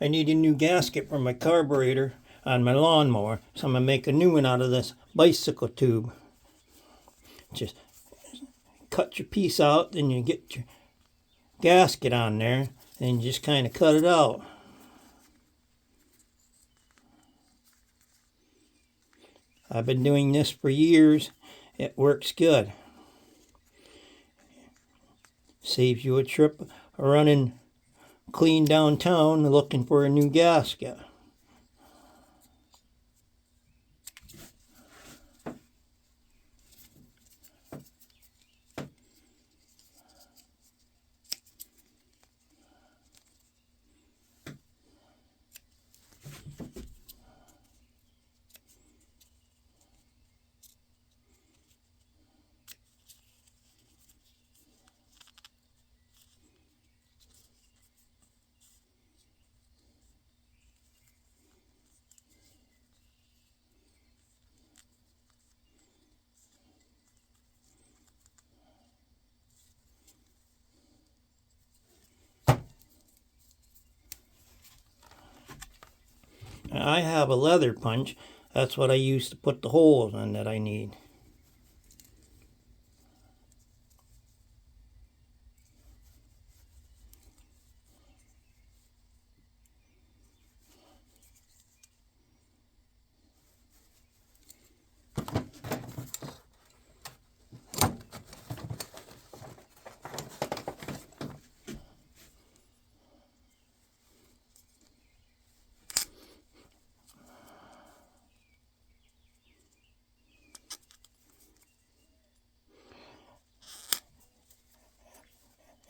I need a new gasket for my carburetor on my lawnmower, so I'm going to make a new one out of this bicycle tube. Just cut your piece out, then you get your gasket on there, and you just kind of cut it out. I've been doing this for years. It works good. Saves you a trip running clean downtown looking for a new gasket. I have a leather punch. That's what I use to put the holes in that I need.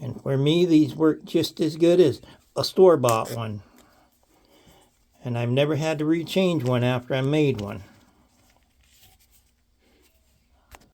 And for me, these work just as good as a store-bought one. And I've never had to rechange one after I made one.